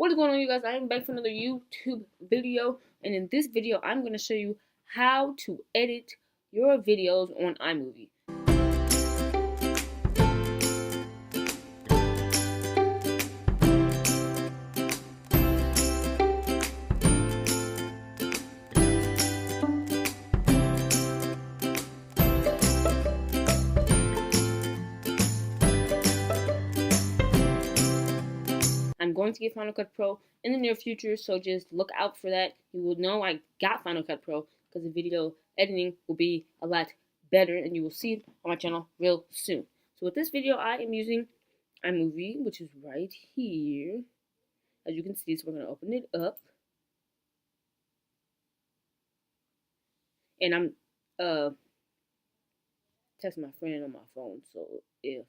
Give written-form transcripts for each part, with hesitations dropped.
What is going on, you guys? I am back for another YouTube video, and in this video I'm going to show you how to edit your videos on iMovie. I'm going to get Final Cut Pro in the near future, so just look out for that. You will know I got Final Cut Pro because the video editing will be a lot better, and you will see it on my channel real soon. So with this video, I am using iMovie, which is right here, as you can see. So we're going to open it up, and I'm texting my friend on my phone, so if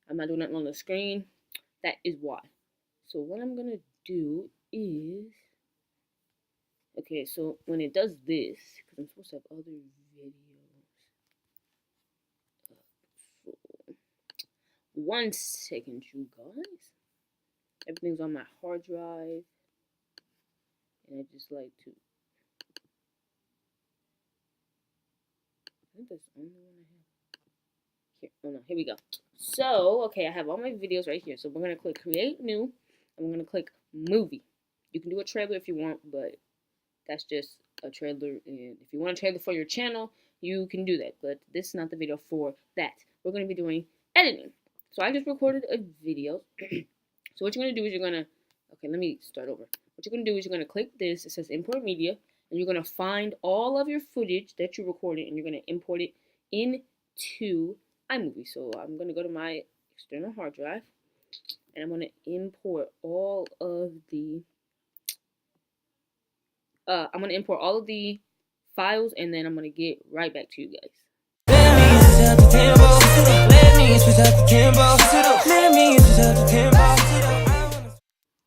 I'm not doing nothing on the screen, that is why. So what I'm gonna do is, okay, so when it does this, because I'm supposed to have other videos. So 1 second, you guys. Everything's on my hard drive, and I just like to. I think that's the only one I have. Here, oh no, here we go. So, okay, I have all my videos right here. So we're gonna click Create New. I'm going to click Movie. You can do a trailer if you want, but that's just a trailer. And if you want a trailer for your channel, you can do that. But this is not the video for that. We're going to be doing editing. So I just recorded a video. So what you're going to do is you're going to, okay, let me start over. What you're going to do is you're going to click this. It says Import Media. And you're going to find all of your footage that you recorded, and you're going to import it into iMovie. So I'm going to go to my external hard drive. And I'm going to import all of the files, and then I'm going to get right back to you guys.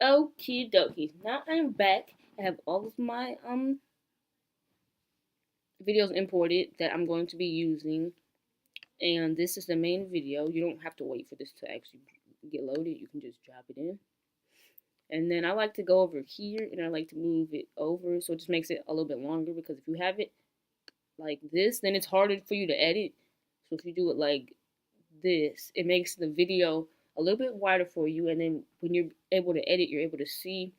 Okie dokie. Now I'm back. I have all of my videos imported that I'm going to be using, and this is the main video. You don't have to wait for this to actually get loaded. You can just drop it in, and then I like to go over here and I like to move it over, so it just makes it a little bit longer, because if you have it like this, then it's harder for you to edit. So if you do it like this, it makes the video a little bit wider for you, and then when you're able to edit, you're able to see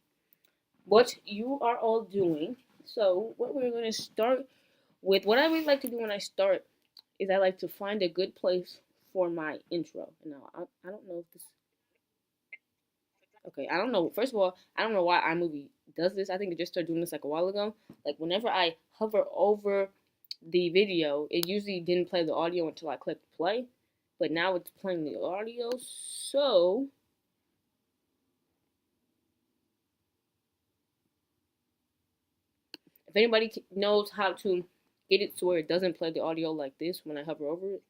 what you are all doing. So what we're going to start with, what I really like to do when I start, is I like to find a good place for my intro. Now, I don't know if this. Okay, I don't know. First of all, I don't know why iMovie does this. I think it just started doing this like a while ago. Like whenever I hover over the video, it usually didn't play the audio until I clicked play. But now it's playing the audio. So if anybody knows how to get it to where it doesn't play the audio like this when I hover over it.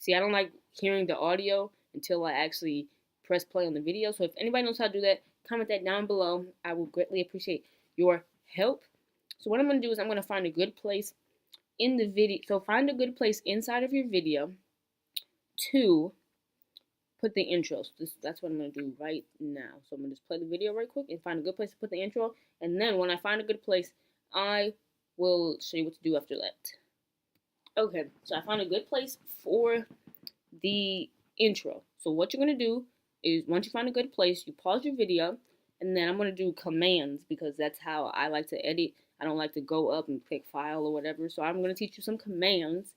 See, I don't like hearing the audio until I actually press play on the video. So if anybody knows how to do that, comment that down below. I will greatly appreciate your help. So what I'm going to do is I'm going to find a good place in the video. So find a good place inside of your video to put the intros. That's what I'm going to do right now. So I'm going to just play the video right quick and find a good place to put the intro. And then when I find a good place, I will show you what to do after that. Okay, so I found a good place for the intro. So what you're going to do is, once you find a good place, you pause your video, and then I'm going to do commands, because that's how I like to edit. I don't like to go up and click file or whatever. So I'm going to teach you some commands,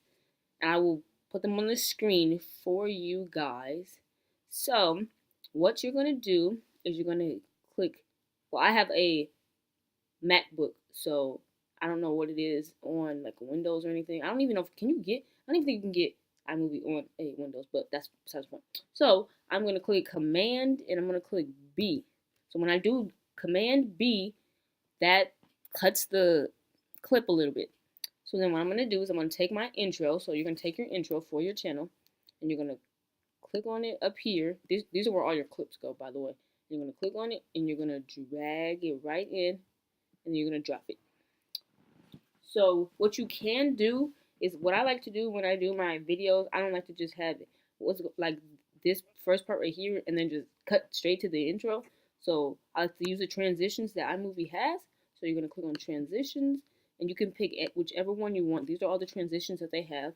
and I will put them on the screen for you guys. So what you're going to do is you're going to click, well, I have a MacBook, so I don't know what it is on like Windows or anything. I don't even know if, I don't even think you can get iMovie on a Windows, but that's besides the point. So I'm going to click Command, and I'm going to click B. So when I do Command B, that cuts the clip a little bit. So then what I'm going to do is I'm going to take my intro. So you're going to take your intro for your channel, and you're going to click on it up here. These are where all your clips go, by the way. You're going to click on it, and you're going to drag it right in, and you're going to drop it. So what you can do is, what I like to do when I do my videos, I don't like to just have it. What's like this first part right here and then just cut straight to the intro. So I like to use the transitions that iMovie has. So you're going to click on transitions and you can pick whichever one you want. These are all the transitions that they have.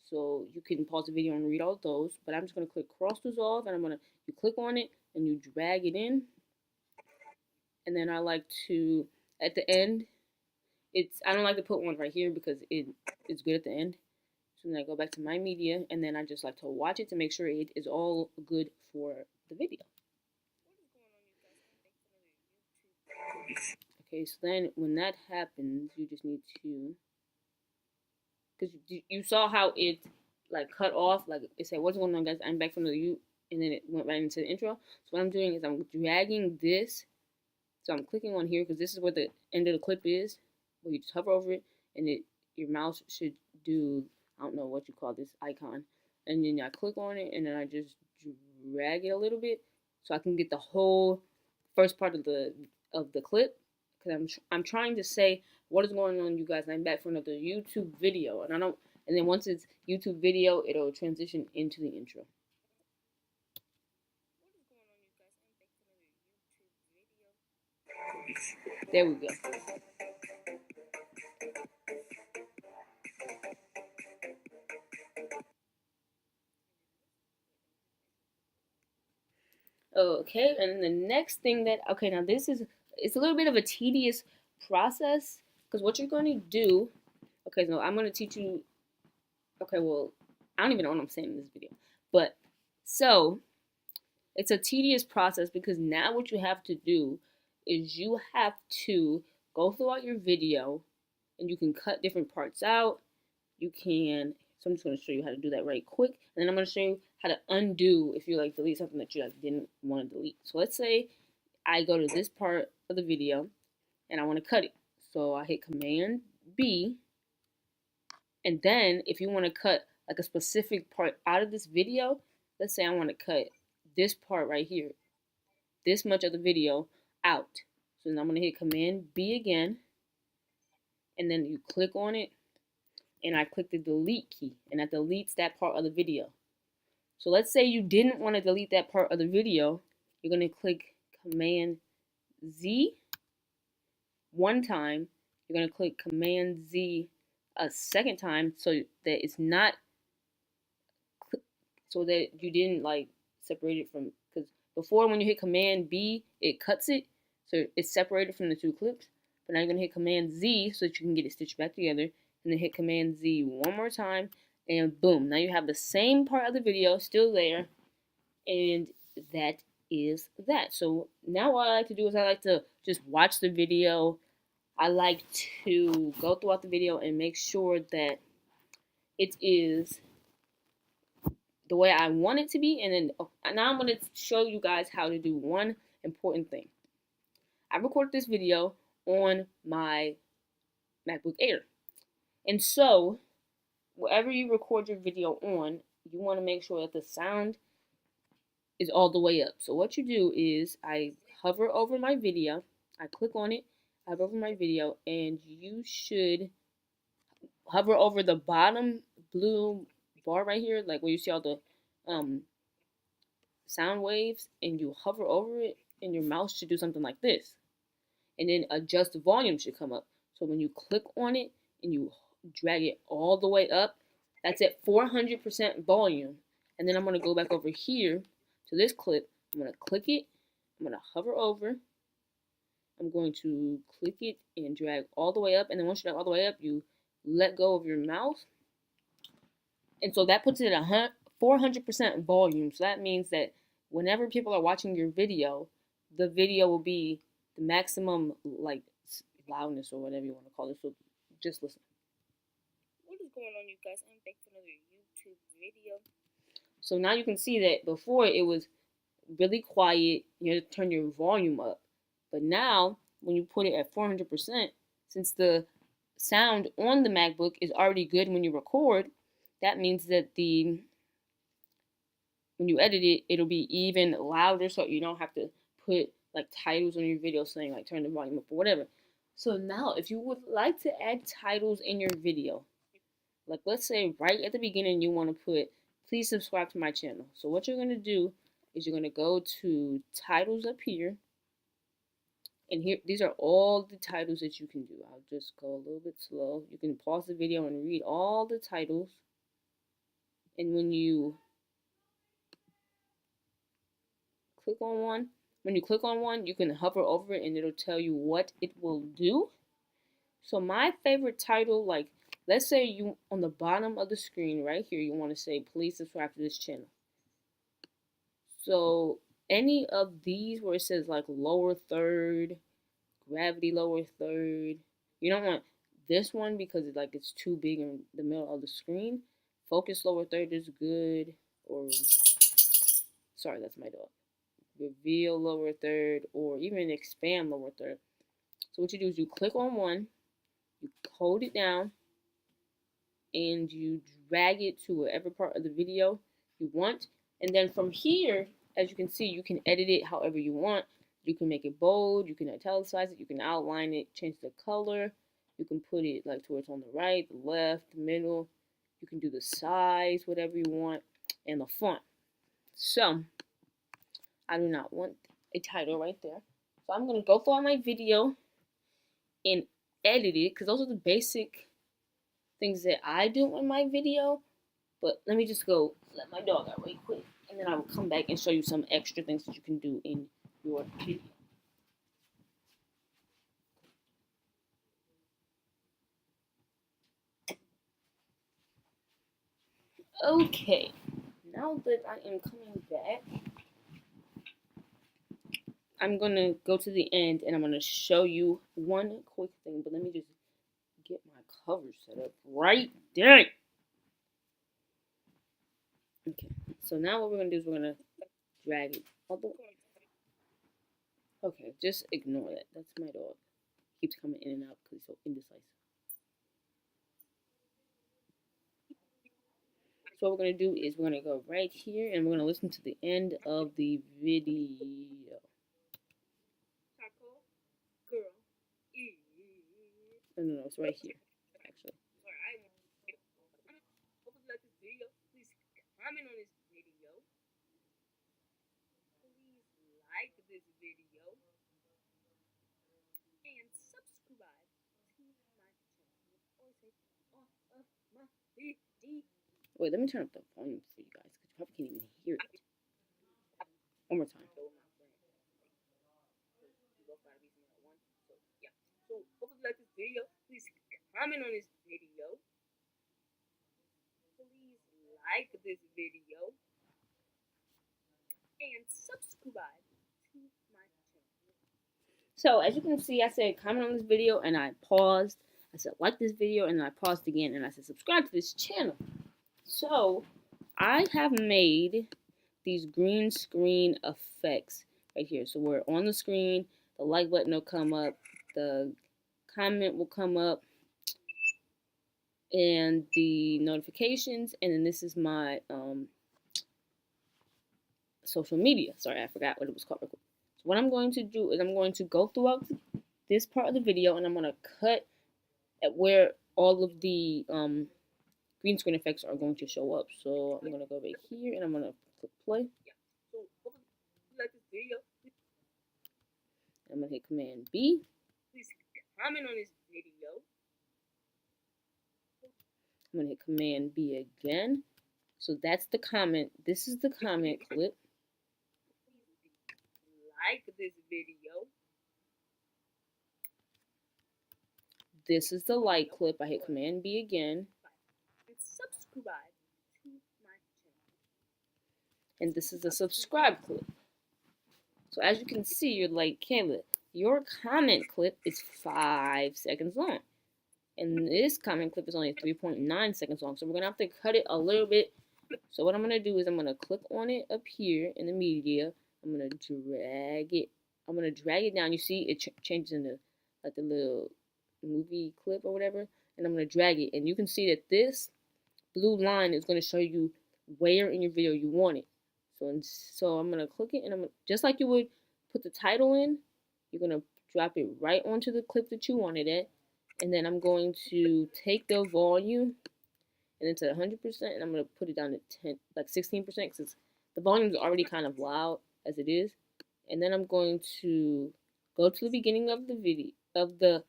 So you can pause the video and read all those. But I'm just going to click cross dissolve and you click on it and you drag it in. And then I like to, at the end, I don't like to put one right here because it's good at the end. So then I go back to my media and then I just like to watch it to make sure it is all good for the video. Okay, so then when that happens, you just need to, because you saw how it like cut off, like it said, what's going on guys, I'm back from the and then it went right into the intro. So what I'm doing is I'm dragging this, so I'm clicking on here because this is where the end of the clip is, where you just hover over it and your mouse should do, I don't know what you call this icon, and then I click on it and then I just drag it a little bit so I can get the whole first part of the clip, because I'm trying to say what is going on, you guys. I'm back for another YouTube video, and then once it's YouTube video, it'll transition into the intro. There we go. Okay, and the next thing now it's a little bit of a tedious process, because what you're going to do, okay, so I'm going to teach you, okay, well, I don't even know what I'm saying in this video, but, so, it's a tedious process because now what you have to do is you have to go throughout your video, and you can cut different parts out, so I'm just going to show you how to do that right quick, and then I'm going to show you how to undo if you like delete something that you like didn't want to delete. So let's say I go to this part of the video and I want to cut it. So I hit Command B, and then if you want to cut like a specific part out of this video, let's say I want to cut this part right here, this much of the video out. So then I'm going to hit Command B again, and then you click on it, and I click the delete key, and that deletes that part of the video. So let's say you didn't want to delete that part of the video, you're going to click Command Z one time, you're going to click Command Z a second time so that it's not, so that you didn't like separate it from, because before when you hit Command B, it cuts it, so it's separated from the two clips. But now you're going to hit Command Z so that you can get it stitched back together, and then hit Command Z one more time, and boom, now you have the same part of the video still there, and that is that. So now what I like to do is I like to just watch the video. I like to go throughout the video and make sure that it is the way I want it to be. And then now I'm going to show you guys how to do one important thing. I recorded this video on my MacBook Air. And so, wherever you record your video on, you want to make sure that the sound is all the way up. So what you do is I hover over my video, I click on it, I hover over my video, and you should hover over the bottom blue bar right here, like where you see all the sound waves, and you hover over it, and your mouse should do something like this. And then adjust the volume should come up. So when you click on it and you drag it all the way up, that's at 400% volume. And then I'm going to go back over here to this clip. I'm going to click it. I'm going to hover over. I'm going to click it and drag all the way up. And then once you drag all the way up, you let go of your mouse. And so that puts it at 400% volume. So that means that whenever people are watching your video, the video will be the maximum like loudness or whatever you want to call it. So just listen. What is going on, you guys? I'm back for another YouTube video. So now you can see that before it was really quiet. You had to turn your volume up. But now when you put it at 400%, since the sound on the MacBook is already good when you record, that means that when you edit it, it'll be even louder, so you don't have to put like titles on your video saying like turn the volume up or whatever. So now if you would like to add titles in your video, like let's say right at the beginning you want to put please subscribe to my channel. So what you're going to do is you're going to go to titles up here. And here, these are all the titles that you can do. I'll just go a little bit slow. You can pause the video and read all the titles. And when you click on one, you can hover over it and it'll tell you what it will do. So my favorite title, like, let's say you, on the bottom of the screen right here, you want to say, please subscribe to this channel. So any of these where it says like lower third, gravity lower third, you don't want this one because it's too big in the middle of the screen. Focus lower third is good, or sorry, that's my dog. Reveal lower third, or even expand lower third. So what you do is you click on one, you hold it down, and you drag it to whatever part of the video you want. And then from here, as you can see, you can edit it however you want. You can make it bold, you can italicize it, you can outline it, change the color. You can put it like to where it's on the right, the left, the middle. You can do the size, whatever you want, and the font. So, I do not want a title right there. So I'm going to go through my video and edit it, because those are the basic things that I do in my video. But let me just go let my dog out right quick, and then I will come back and show you some extra things that you can do in your video. Okay, now that I am coming back, I'm gonna go to the end and I'm gonna show you one quick thing, but let me just get my cover set up right there. Okay, so now what we're gonna do is we're gonna drag it all the way. Okay, just ignore that. That's my dog. He keeps coming in and out because he's so indecisive. So what we're gonna do is we're gonna go right here and we're gonna listen to the end of the video. No, it's right here, actually. Please comment on this video. Please like this video and subscribe to my channel. Wait, let me turn up the volume for you guys because you probably can't even hear it. One more time. So hope you like this video. Please comment on this video. Please like this video and subscribe to my channel. So as you can see, I said comment on this video and I paused. I said like this video and then I paused again and I said subscribe to this channel. So I have made these green screen effects right here. So we're on the screen, the like button will come up, the comment will come up, and the notifications, and then this is my social media. Sorry, I forgot what it was called. So what I'm going to do is I'm going to go throughout this part of the video and I'm going to cut at where all of the green screen effects are going to show up. So I'm going to go right here and I'm going to click play. So hope you like this video. I'm going to hit Command B. Please comment on this video. I'm going to hit Command B again. So that's the comment. This is the comment clip. Like this video. This is the like clip. I hit Command B again. And subscribe to my channel. And this is the subscribe clip. So as you can see, you're like, Kayla, your comment clip is 5 seconds long. And this comment clip is only 3.9 seconds long. So we're going to have to cut it a little bit. So what I'm going to do is I'm going to click on it up here in the media. I'm going to drag it. I'm going to drag it down. You see it changes into like the little movie clip or whatever. And I'm going to drag it. And you can see that this blue line is going to show you where in your video you want it. So I'm going to click it. And I'm gonna, just like you would put the title in, you're going to drop it right onto the clip that you wanted it. And then I'm going to take the volume and then to 100%, and I'm gonna put it down to 10, like 16%, because the volume is already kind of loud as it is. And then I'm going to go to the beginning of the video of the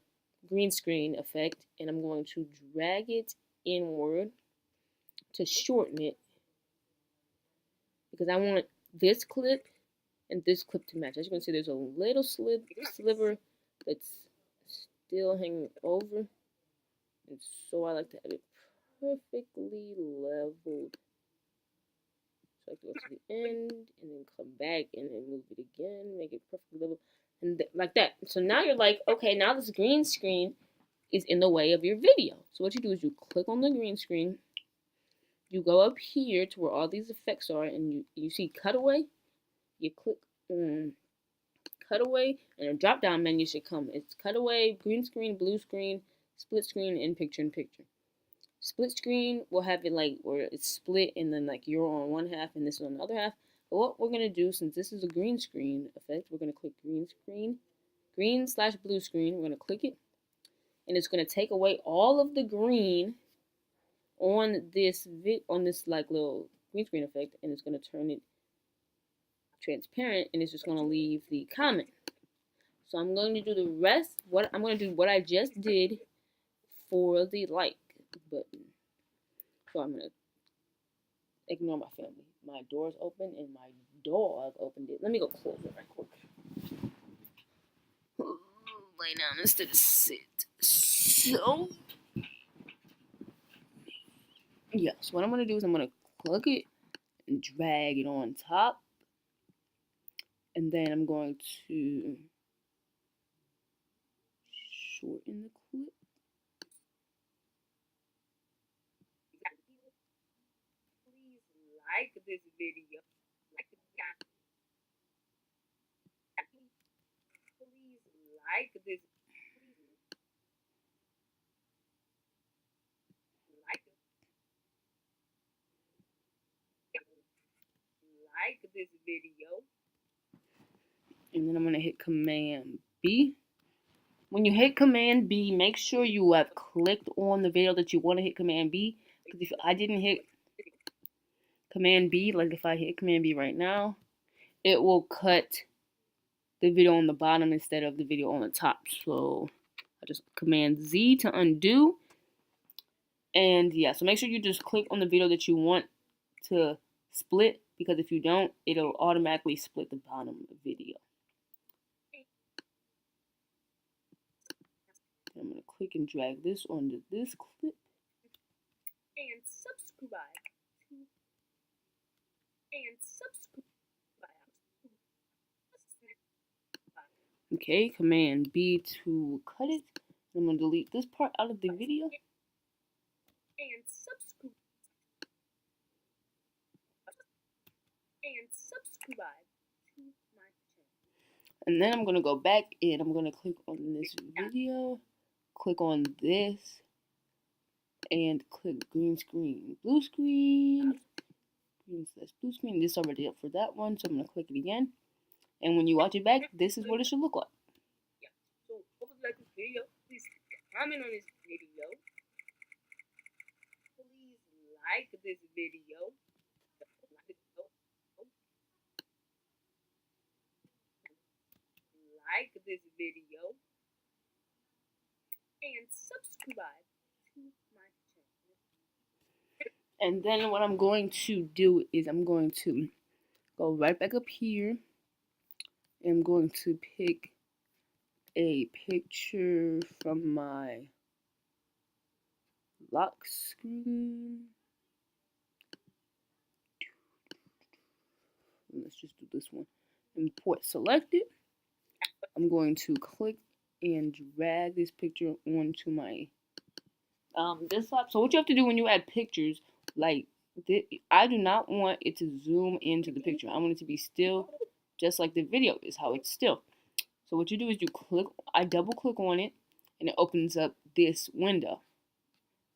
green screen effect, and I'm going to drag it inward to shorten it, because I want this clip and this clip to match. As you can see, there's a little sliver that's still hanging over, and so I like to have it perfectly leveled. So I have to go to the end and then come back and then move it again, make it perfectly level, and like that. So now you're like, okay, now this green screen is in the way of your video. So what you do is you click on the green screen, you go up here to where all these effects are, and you see cutaway. You click on cutaway, and a drop down menu should come. It's cutaway, green screen, blue screen, split screen, and picture in picture. Split screen will have it like where it's split, and then like you're on one half and this is on the other half. But what we're gonna do, since this is a green screen effect, we're gonna click green screen, green/blue screen. We're gonna click it, and it's gonna take away all of the green on this like little green screen effect, and it's gonna turn it transparent, and it's just gonna leave the comment. So I'm going to do the rest. I'm going to do what I just did for the like button. So I'm going to ignore my family. My door's open and my dog opened it. Let me go close it right quick. Lay down instead of sit. So yeah, so what I'm going to do is I'm going to click it and drag it on top. And then I'm going to shorten the clip. Please like this video. Please like this. Like this video. And then I'm going to hit Command B. When you hit Command B, make sure you have clicked on the video that you want to hit Command B. Because if I didn't hit Command B, like if I hit Command B right now, it will cut the video on the bottom instead of the video on the top. So I just Command Z to undo. And yeah, so make sure you just click on the video that you want to split, because if you don't, it'll automatically split the bottom of the video. I'm going to click and drag this onto this clip. And subscribe. Okay, Command B to cut it. I'm going to delete this part out of the video. And subscribe. To my channel. And then I'm going to go back and I'm going to click on this video. Click on this. And click green screen, blue screen. Green/blue screen. This is already up for that one, so I'm going to click it again. And when you watch it back, this is what it should look like. Yeah. So, hope you like this video. Please comment on this video. Please like this video. Like this video. And subscribe to my channel. And then what I'm going to do is I'm going to go right back up here. I'm going to pick a picture from my lock screen. Let's just do this one. Import selected. I'm going to click and drag this picture onto my desktop. So what you have to do when you add pictures, like I do not want it to zoom into the picture. I want it to be still, just like the video is how it's still. So what you do is I double click on it, and it opens up this window,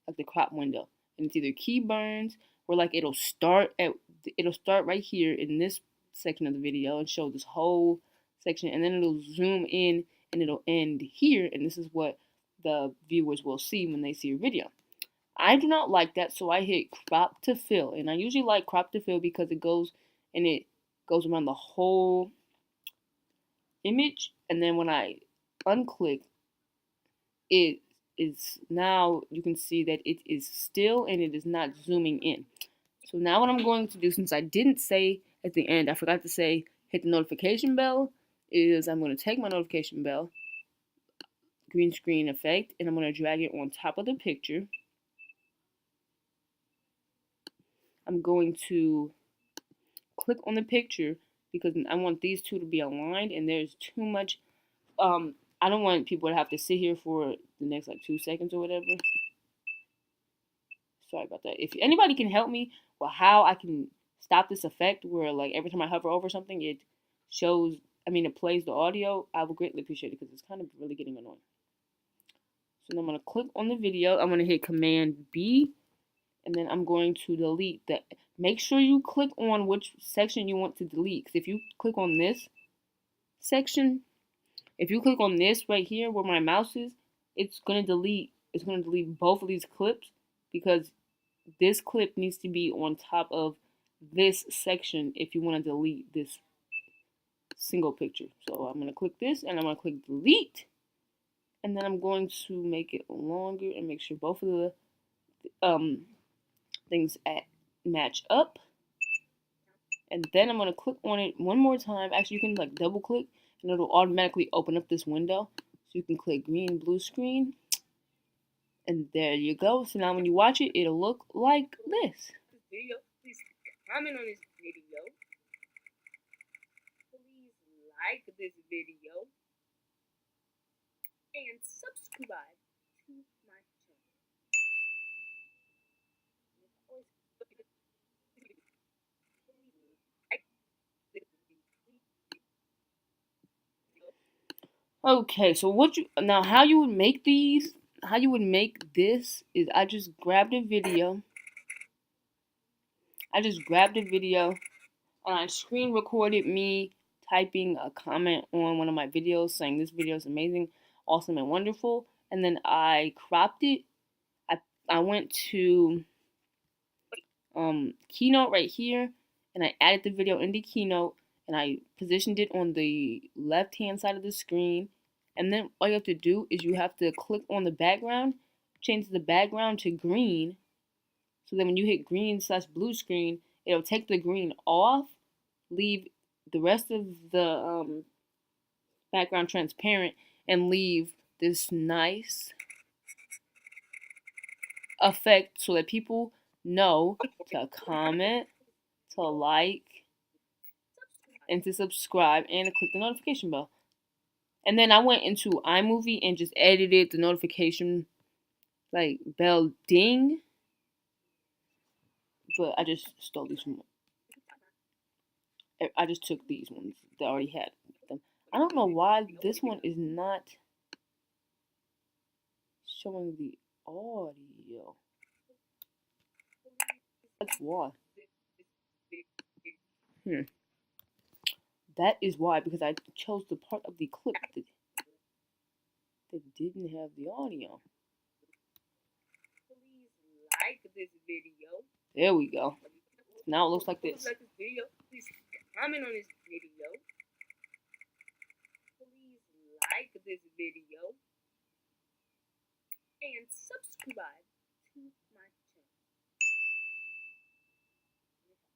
like the crop window, and it's either key burns or like it'll start right here in this section of the video and show this whole section, and then it'll zoom in and it'll end here, and this is what the viewers will see when they see your video. I do not like that, so I hit crop to fill. And I usually like crop to fill because it goes around the whole image. And then when I unclick, it is now you can see that it is still and it is not zooming in. So now what I'm going to do, since I didn't say at the end, I forgot to say hit the notification bell, is I'm going to take my notification bell, green screen effect, and I'm going to drag it on top of the picture. I'm going to click on the picture because I want these two to be aligned, and there's too much. I don't want people to have to sit here for the next like 2 seconds or whatever. Sorry about that. If anybody can help me with how I can stop this effect where like every time I hover over something, it shows, it plays the audio, I would greatly appreciate it because it's kind of really getting annoying. So then I'm going to click on the video. I'm going to hit Command B, and then I'm going to delete that. Make sure you click on which section you want to delete. Because if you click on this section, if you click on this right here where my mouse is, it's going to delete both of these clips because this clip needs to be on top of this section if you want to delete this single picture. So I'm going to click this and I'm going to click delete, and then I'm going to make it longer and make sure both of the things match up. And then I'm going to click on it one more time. Actually, you can like double click and it'll automatically open up this window. So you can click green, blue screen. And there you go. So now when you watch it, it'll look like this. Video, please comment on this video. Please like this video. And subscribe to my channel. Okay, so how you would make these, how you would make this is I just grabbed a video. And I screen recorded me typing a comment on one of my videos saying this video is amazing, awesome, and wonderful. And then I cropped it. I went to Keynote right here, and I added the video into Keynote, and I positioned it on the left hand side of the screen. And then all you have to do is you have to click on the background, change the background to green, so then when you hit green/blue screen, it'll take the green off, leave the rest of the background transparent, and leave this nice effect so that people know to comment, to like, and to subscribe, and to click the notification bell. And then I went into Imovie and just edited the notification like bell ding. But I just stole these from. I just took these ones that already had them. I don't know why this one is not showing the audio. That's why. That is why, because I chose the part of the clip that didn't have the audio. Please like this video. There we go. Now it looks like this. Like this video, please comment on this video. Please like this video. And subscribe to my channel.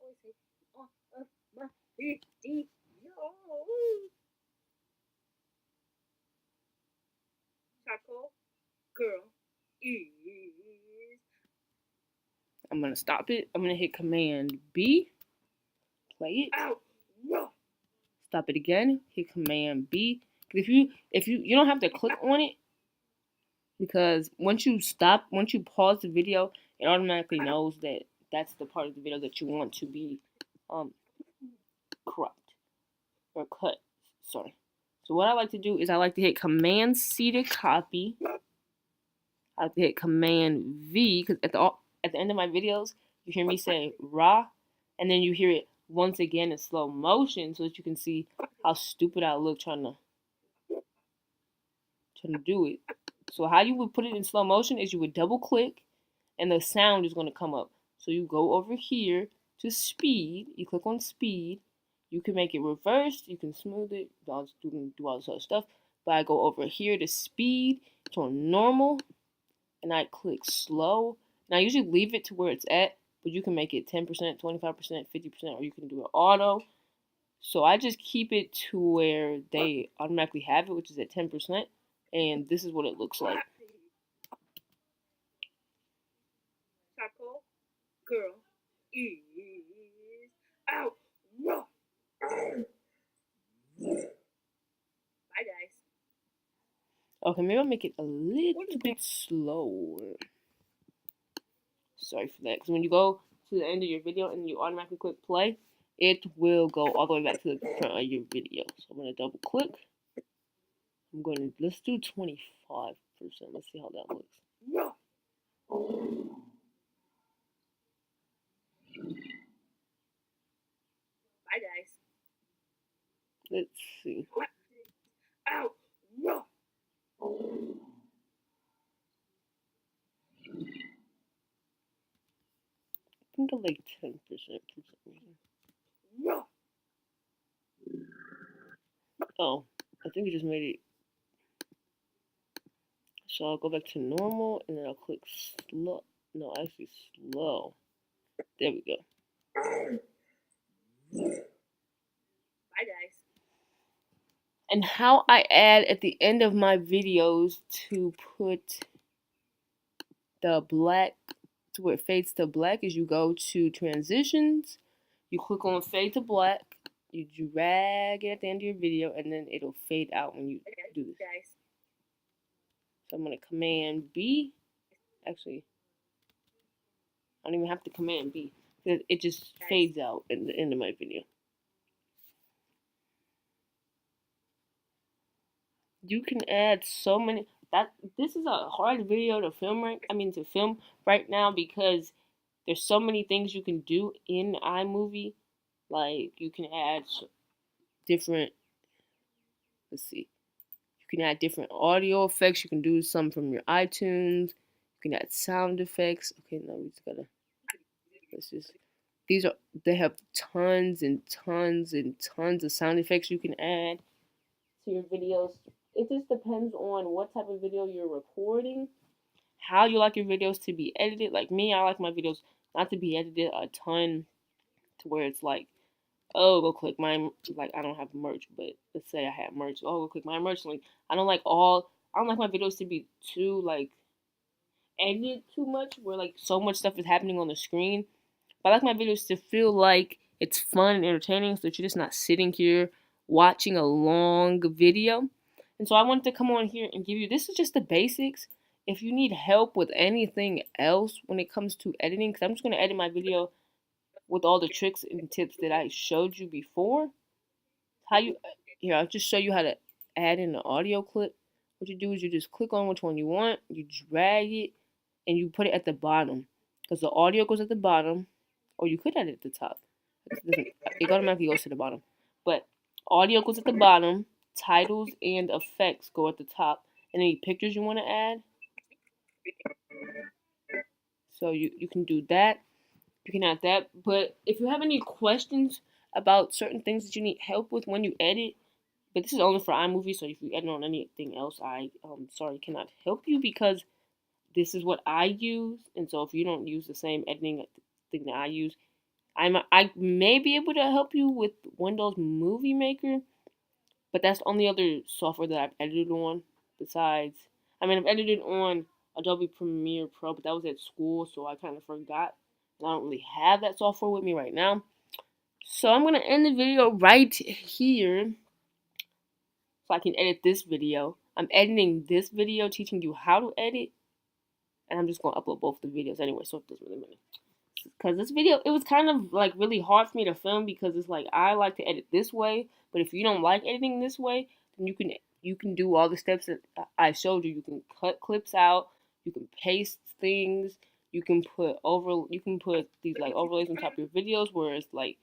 Always say, all of my videos. Charcoal girl is. I'm gonna stop it. I'm gonna hit Command B. Play it. Ow. No. Stop it again. Hit Command B. If you don't have to click on it, because once you pause the video, it automatically knows that that's the part of the video that you want to be cropped or cut. Sorry. So what I like to do is I like to hit Command C to copy. I like to hit Command V because at the end of my videos, you hear me say "rah," and then you hear it once again in slow motion so that you can see how stupid I look trying to do it. So how you would put it in slow motion is you would double click, and the sound is going to come up. So you go over here to speed, you click on speed, you can make it reversed, you can smooth it, do all this other stuff, but I go over here to speed, to on normal, and I click slow. Now I usually leave it to where it's at, but you can make it 10%, 25%, 50%, or you can do it auto. So I just keep it to where they automatically have it, which is at 10%, and this is what it looks like. Charcoal girl is out. Bye, guys. Okay, maybe I'll make it a little bit slower. Sorry for that, because when you go to the end of your video and you automatically click play, it will go all the way back to the front of your video. So I'm going to double click. Let's do 25%. Let's see how that looks. Bye, guys. Let's see. Ow! I think I like 10% for some reason. Oh, I think it just made it. So I'll go back to normal and then I'll click slow. No, actually slow. There we go. Bye, guys. And how I add at the end of my videos to put the black to where it fades to black is you go to transitions, you click on fade to black, you drag it at the end of your video, and then it'll fade out when you do this. Guys. So I'm going to command B. Actually, I don't even have to command B. It just fades out in the end of my video. You can add so many. This is a hard video to film right now because there's so many things you can do in iMovie. Like you can add different. Let's see. You can add different audio effects. You can do some from your iTunes. You can add sound effects. Okay, now we just gotta. They have tons and tons and tons of sound effects you can add to your videos. It just depends on what type of video you're recording, how you like your videos to be edited. Like me, I like my videos not to be edited a ton to where it's like, oh, go click my, like I don't have merch, but let's say I have merch. Oh, go click my merch link. I don't like my videos to be too like edited too much where like so much stuff is happening on the screen. But I like my videos to feel like it's fun and entertaining so that you're just not sitting here watching a long video. And so I wanted to come on here and give you, this is just the basics. If you need help with anything else when it comes to editing, because I'm just going to edit my video with all the tricks and tips that I showed you before. Here, I'll just show you how to add in the audio clip. What you do is you just click on which one you want, you drag it, and you put it at the bottom. Because the audio goes at the bottom, or you could add it at the top. It automatically goes to the bottom. But audio goes at the bottom, titles and effects go at the top, and any pictures you want to add. So you can do that. You can add that. But if you have any questions about certain things that you need help with when you edit, but this is only for iMovie, so if you edit on anything else, I sorry cannot help you because this is what I use. And so if you don't use the same editing thing that I use, I may be able to help you with Windows Movie Maker, but that's the only other software that I've edited on. Besides, I've edited on Adobe Premiere Pro, but that was at school, so I kind of forgot. And I don't really have that software with me right now. So I'm going to end the video right here so I can edit this video. I'm editing this video, teaching you how to edit, and I'm just going to upload both the videos anyway, so it doesn't really matter. Because this video, it was kind of like really hard for me to film because it's like I like to edit this way, but if you don't like editing this way, then you can do all the steps that I showed you. You can cut clips out, you can paste things, you can put these like overlays on top of your videos where it's like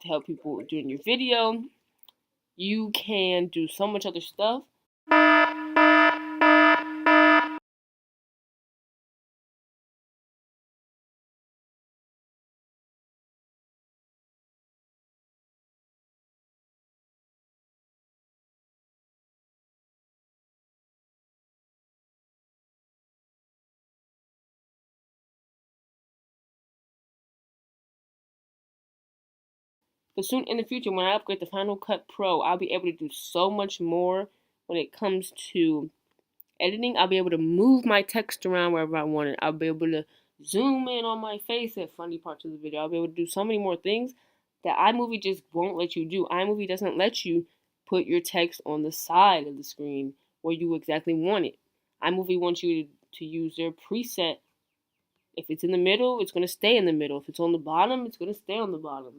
to help people during your video. You can do so much other stuff. But soon in the future, when I upgrade to Final Cut Pro, I'll be able to do so much more when it comes to editing. I'll be able to move my text around wherever I want it. I'll be able to zoom in on my face at funny parts of the video. I'll be able to do so many more things that iMovie just won't let you do. iMovie doesn't let you put your text on the side of the screen where you exactly want it. iMovie wants you to use their preset. If it's in the middle, it's going to stay in the middle. If it's on the bottom, it's going to stay on the bottom.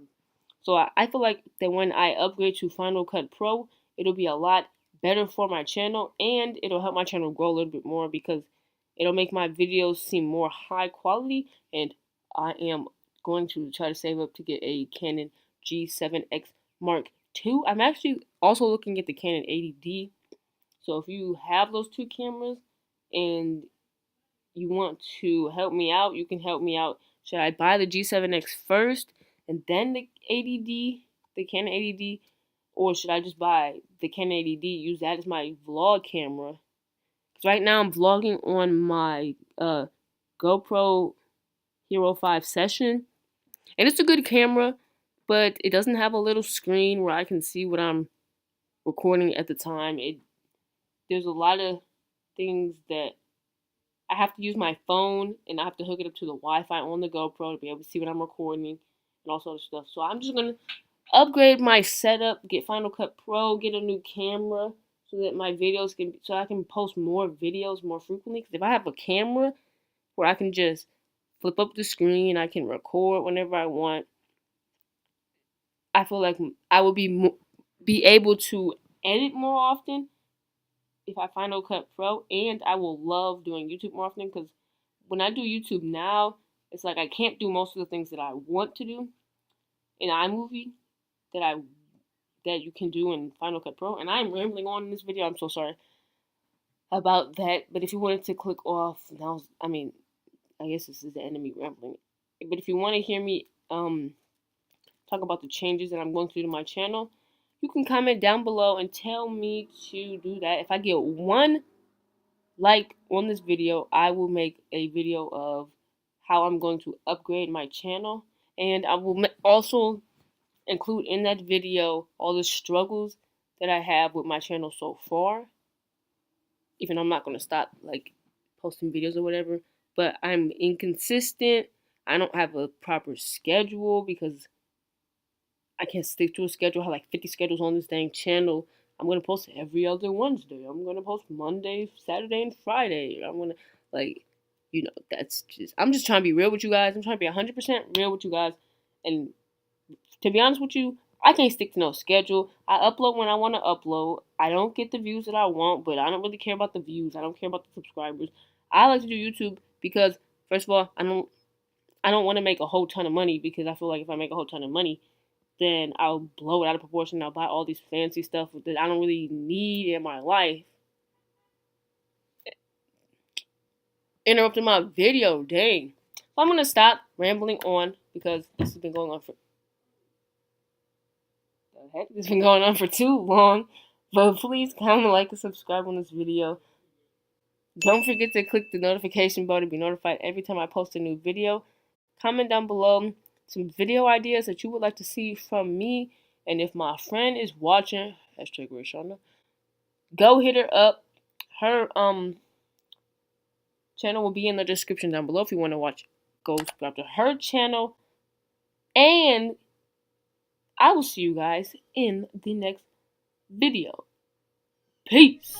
So I feel like that when I upgrade to Final Cut Pro, it'll be a lot better for my channel, and it'll help my channel grow a little bit more because it'll make my videos seem more high quality. And I am going to try to save up to get a Canon G7X Mark II. I'm actually also looking at the Canon 80D. So if you have those two cameras and you want to help me out, you can help me out. Should I buy the G7X first and then the 80D, the Canon 80D, or should I just buy the Canon 80D, use that as my vlog camera? Because right now I'm vlogging on my GoPro Hero 5 Session, and it's a good camera, but it doesn't have a little screen where I can see what I'm recording at the time. There's a lot of things that I have to use my phone, and I have to hook it up to the Wi-Fi on the GoPro to be able to see what I'm recording and all sorts of stuff. So I'm just going to upgrade my setup, get Final Cut Pro, get a new camera so that my videos can, so I can post more videos more frequently. Because if I have a camera where I can just flip up the screen, I can record whenever I want, I feel like I will be able to edit more often if I Final Cut Pro, and I will love doing YouTube more often because when I do YouTube now, it's like I can't do most of the things that I want to do in iMovie that you can do in Final Cut Pro. And I'm rambling on in this video. I'm so sorry about that. But if you wanted to click off, now I guess this is the end of me rambling. But if you want to hear me talk about the changes that I'm going through to my channel, you can comment down below and tell me to do that. If I get 1 like on this video, I will make a video of how I'm going to upgrade my channel, and I will also include in that video all the struggles that I have with my channel so far. Even though I'm not going to stop like posting videos or whatever, but I'm inconsistent. I don't have a proper schedule because I can't stick to a schedule. I have like 50 schedules on this dang channel. I'm going to post every other Wednesday. I'm going to post Monday, Saturday, and Friday. I'm going to, like, that's just, I'm just trying to be real with you guys. I'm trying to be 100% real with you guys. And to be honest with you, I can't stick to no schedule. I upload when I want to upload. I don't get the views that I want, but I don't really care about the views. I don't care about the subscribers. I like to do YouTube because, first of all, I don't want to make a whole ton of money, because I feel like if I make a whole ton of money, then I'll blow it out of proportion. I'll buy all these fancy stuff that I don't really need in my life. Interrupting my video, dang. So I'm going to stop rambling on because this has been going on for... This has been going on for too long. But please comment, like, and subscribe on this video. Don't forget to click the notification bell to be notified every time I post a new video. Comment down below some video ideas that you would like to see from me. And if my friend is watching, hashtag Rayshonda, go hit her up. Her channel will be in the description down below if you want to watch. Go subscribe to her channel. And I will see you guys in the next video. Peace.